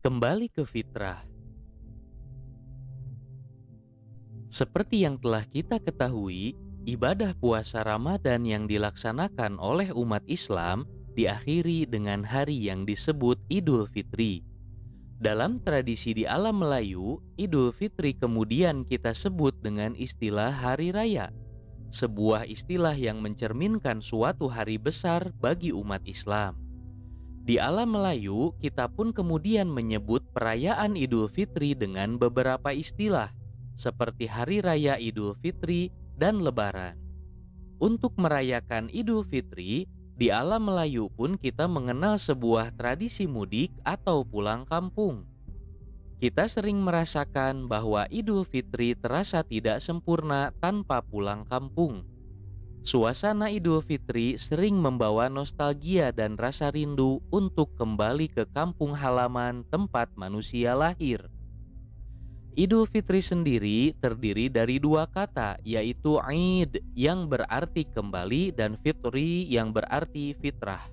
Kembali ke fitrah. Seperti yang telah kita ketahui, ibadah puasa Ramadan yang dilaksanakan oleh umat Islam diakhiri dengan hari yang disebut Idul Fitri. Dalam tradisi di alam Melayu, Idul Fitri kemudian kita sebut dengan istilah Hari Raya, sebuah istilah yang mencerminkan suatu hari besar bagi umat Islam. Di alam Melayu, kita pun kemudian menyebut perayaan Idul Fitri dengan beberapa istilah, seperti Hari Raya Idul Fitri dan Lebaran. Untuk merayakan Idul Fitri, di alam Melayu pun kita mengenal sebuah tradisi mudik atau pulang kampung. Kita sering merasakan bahwa Idul Fitri terasa tidak sempurna tanpa pulang kampung. Suasana Idul Fitri sering membawa nostalgia dan rasa rindu untuk kembali ke kampung halaman tempat manusia lahir. Idul Fitri sendiri terdiri dari dua kata, yaitu Id yang berarti kembali dan Fitri yang berarti fitrah.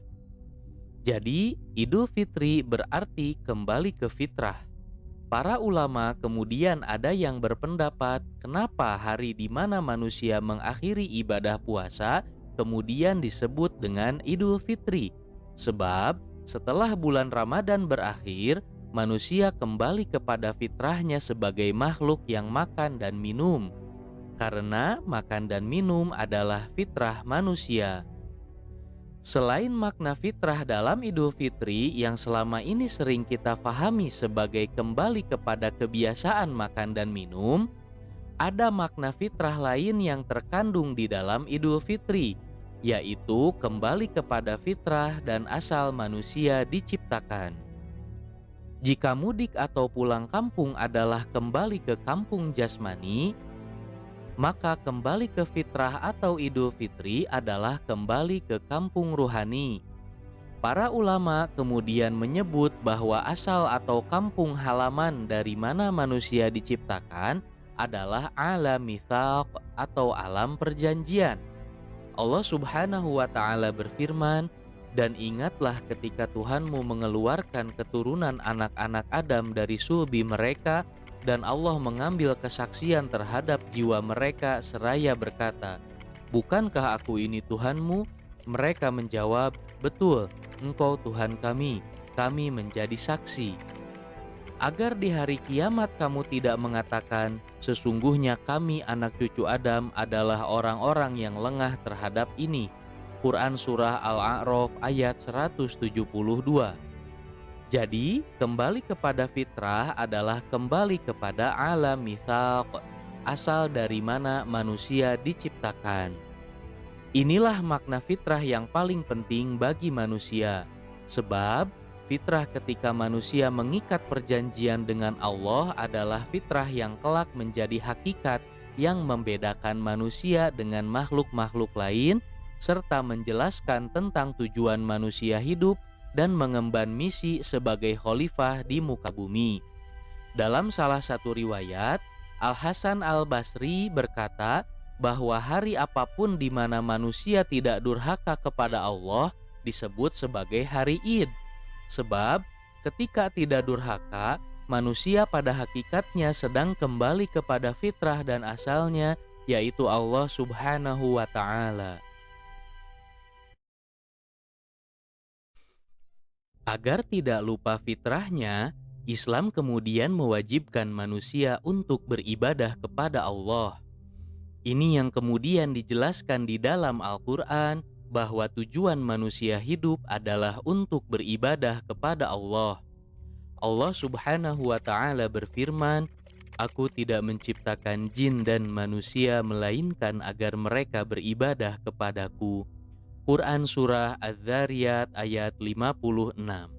Jadi, Idul Fitri berarti kembali ke fitrah. Para ulama kemudian ada yang berpendapat kenapa hari di mana manusia mengakhiri ibadah puasa kemudian disebut dengan Idul Fitri. Sebab setelah bulan Ramadan berakhir, manusia kembali kepada fitrahnya sebagai makhluk yang makan dan minum. Karena makan dan minum adalah fitrah manusia. Selain makna fitrah dalam Idul Fitri yang selama ini sering kita pahami sebagai kembali kepada kebiasaan makan dan minum, ada makna fitrah lain yang terkandung di dalam Idul Fitri, yaitu kembali kepada fitrah dan asal manusia diciptakan. Jika mudik atau pulang kampung adalah kembali ke kampung jasmani, maka kembali ke fitrah atau Idul Fitri adalah kembali ke kampung ruhani. Para ulama kemudian menyebut bahwa asal atau kampung halaman dari mana manusia diciptakan adalah alam mitsaq atau alam perjanjian. Allah Subhanahu wa Ta'ala berfirman, "Dan ingatlah ketika Tuhanmu mengeluarkan keturunan anak-anak Adam dari sulbi mereka, dan Allah mengambil kesaksian terhadap jiwa mereka seraya berkata, 'Bukankah aku ini Tuhanmu?' Mereka menjawab, 'Betul, Engkau Tuhan kami menjadi saksi.' Agar di hari kiamat kamu tidak mengatakan, 'Sesungguhnya kami anak cucu Adam adalah orang-orang yang lengah terhadap ini.'" Quran Surah Al-A'raf ayat 172. Jadi, kembali kepada fitrah adalah kembali kepada alam mitsaq, asal dari mana manusia diciptakan. Inilah makna fitrah yang paling penting bagi manusia, sebab fitrah ketika manusia mengikat perjanjian dengan Allah adalah fitrah yang kelak menjadi hakikat yang membedakan manusia dengan makhluk-makhluk lain, serta menjelaskan tentang tujuan manusia hidup dan mengemban misi sebagai khalifah di muka bumi. Dalam salah satu riwayat, Al-Hasan Al-Basri berkata bahwa hari apapun di mana manusia tidak durhaka kepada Allah disebut sebagai hari Id. Sebab ketika tidak durhaka, manusia pada hakikatnya sedang kembali kepada fitrah dan asalnya, yaitu Allah Subhanahu wa Ta'ala. Agar tidak lupa fitrahnya, Islam kemudian mewajibkan manusia untuk beribadah kepada Allah. Ini yang kemudian dijelaskan di dalam Al-Quran bahwa tujuan manusia hidup adalah untuk beribadah kepada Allah. Allah Subhanahu wa Ta'ala berfirman, "Aku tidak menciptakan jin dan manusia melainkan agar mereka beribadah kepadaku." Quran Surah Az-Zariyat ayat 56.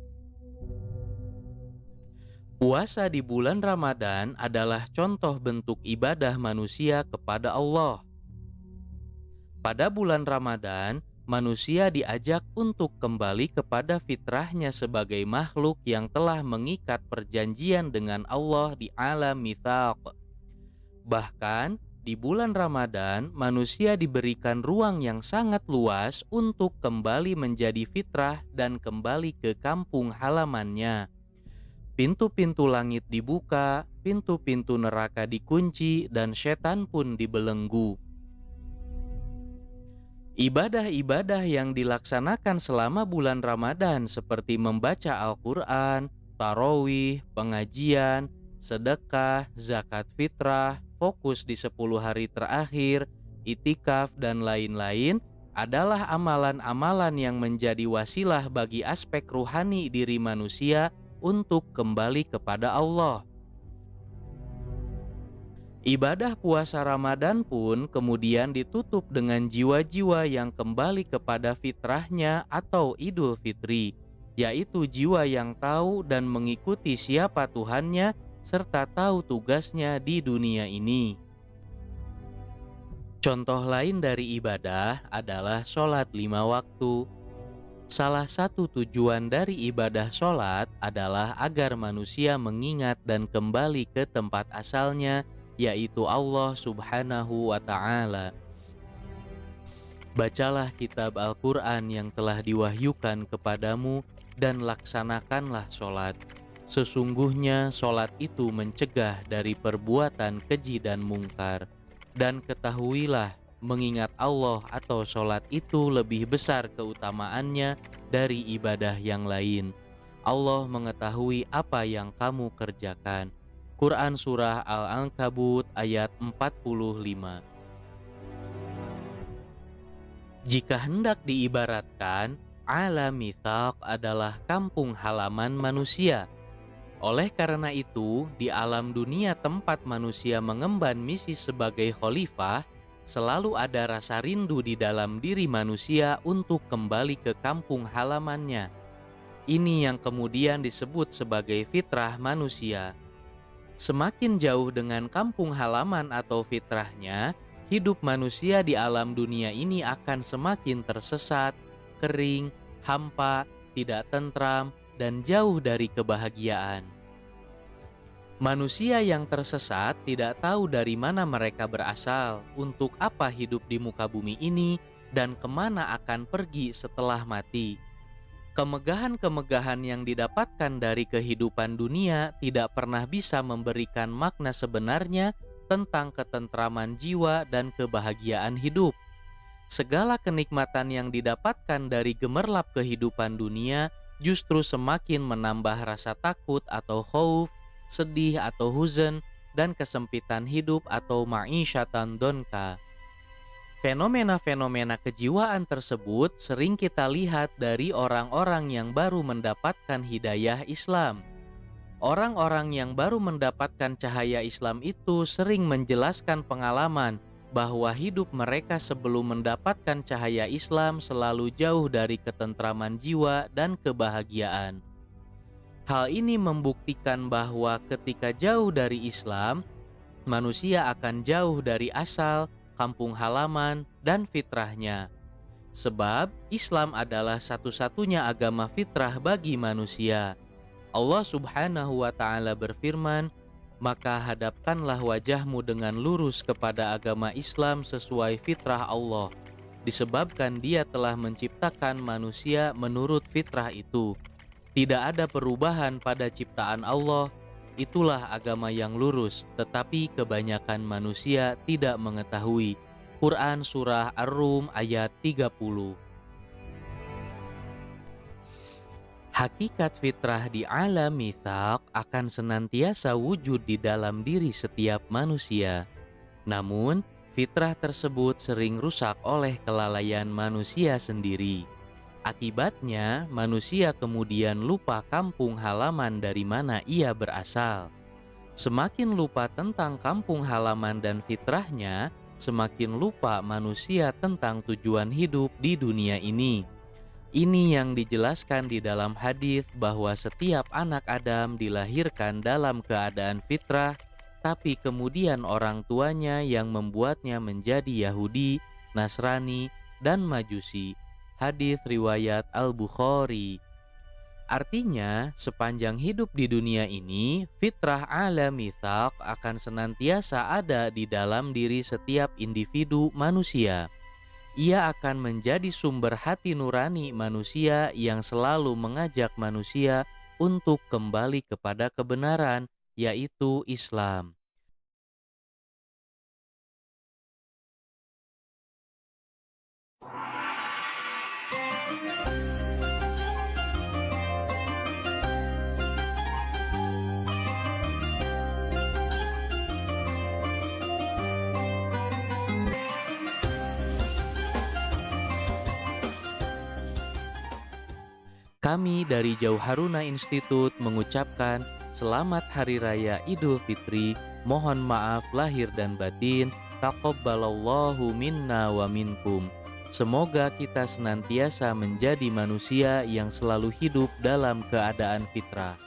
Puasa di bulan Ramadan adalah contoh bentuk ibadah manusia kepada Allah. Pada bulan Ramadan, manusia diajak untuk kembali kepada fitrahnya sebagai makhluk yang telah mengikat perjanjian dengan Allah di alam mitsaq. Bahkan, di bulan Ramadan, manusia diberikan ruang yang sangat luas untuk kembali menjadi fitrah dan kembali ke kampung halamannya. Pintu-pintu langit dibuka, pintu-pintu neraka dikunci, dan setan pun dibelenggu. Ibadah-ibadah yang dilaksanakan selama bulan Ramadan seperti membaca Al-Quran, tarawih, pengajian, sedekah, zakat fitrah, fokus di 10 hari terakhir, itikaf, dan lain-lain adalah amalan-amalan yang menjadi wasilah bagi aspek ruhani diri manusia untuk kembali kepada Allah. Ibadah puasa Ramadan pun kemudian ditutup dengan jiwa-jiwa yang kembali kepada fitrahnya atau Idul Fitri, yaitu jiwa yang tahu dan mengikuti siapa Tuhannya serta tahu tugasnya di dunia ini. Contoh lain dari ibadah adalah sholat 5 waktu. Salah satu tujuan dari ibadah sholat adalah agar manusia mengingat dan kembali ke tempat asalnya, yaitu Allah Subhanahu wa Ta'ala. Bacalah kitab Al-Quran yang telah diwahyukan kepadamu dan laksanakanlah sholat. Sesungguhnya sholat itu mencegah dari perbuatan keji dan mungkar. Dan ketahuilah, mengingat Allah atau sholat itu lebih besar keutamaannya dari ibadah yang lain. Allah mengetahui apa yang kamu kerjakan. Quran Surah Al-Ankabut ayat 45. Jika hendak diibaratkan, alam mitsaq adalah kampung halaman manusia. Oleh karena itu, di alam dunia tempat manusia mengemban misi sebagai khalifah, selalu ada rasa rindu di dalam diri manusia untuk kembali ke kampung halamannya. Ini yang kemudian disebut sebagai fitrah manusia. Semakin jauh dengan kampung halaman atau fitrahnya, hidup manusia di alam dunia ini akan semakin tersesat, kering, hampa, tidak tentram, dan jauh dari kebahagiaan. Manusia yang tersesat tidak tahu dari mana mereka berasal, untuk apa hidup di muka bumi ini, dan kemana akan pergi setelah mati. Kemegahan-kemegahan yang didapatkan dari kehidupan dunia tidak pernah bisa memberikan makna sebenarnya tentang ketentraman jiwa dan kebahagiaan hidup. Segala kenikmatan yang didapatkan dari gemerlap kehidupan dunia justru semakin menambah rasa takut atau khauf, sedih atau huzn, dan kesempitan hidup atau ma'isyatan donka. Fenomena-fenomena kejiwaan tersebut sering kita lihat dari orang-orang yang baru mendapatkan hidayah Islam. Orang-orang yang baru mendapatkan cahaya Islam itu sering menjelaskan pengalaman bahwa hidup mereka sebelum mendapatkan cahaya Islam selalu jauh dari ketentraman jiwa dan kebahagiaan. Hal ini membuktikan bahwa ketika jauh dari Islam, manusia akan jauh dari asal, kampung halaman, dan fitrahnya. Sebab Islam adalah satu-satunya agama fitrah bagi manusia. Allah Subhanahu wa Ta'ala berfirman, "Maka hadapkanlah wajahmu dengan lurus kepada agama Islam sesuai fitrah Allah, disebabkan Dia telah menciptakan manusia menurut fitrah itu. Tidak ada perubahan pada ciptaan Allah. Itulah agama yang lurus, tetapi kebanyakan manusia tidak mengetahui." Quran Surah Ar-Rum ayat 30. Hakikat fitrah di alam mitsaq akan senantiasa wujud di dalam diri setiap manusia. Namun, fitrah tersebut sering rusak oleh kelalaian manusia sendiri. Akibatnya, manusia kemudian lupa kampung halaman dari mana ia berasal. Semakin lupa tentang kampung halaman dan fitrahnya, semakin lupa manusia tentang tujuan hidup di dunia ini. Ini yang dijelaskan di dalam hadis bahwa setiap anak Adam dilahirkan dalam keadaan fitrah, tapi kemudian orang tuanya yang membuatnya menjadi Yahudi, Nasrani, dan Majusi. Hadis riwayat Al-Bukhari. Artinya, sepanjang hidup di dunia ini, fitrah alam mitsaq akan senantiasa ada di dalam diri setiap individu manusia. Ia akan menjadi sumber hati nurani manusia yang selalu mengajak manusia untuk kembali kepada kebenaran, yaitu Islam. Kami dari Jauh Haruna Institute mengucapkan selamat Hari Raya Idul Fitri. Mohon maaf lahir dan batin. Taqabbalallahu minna wa minkum. Semoga kita senantiasa menjadi manusia yang selalu hidup dalam keadaan fitrah.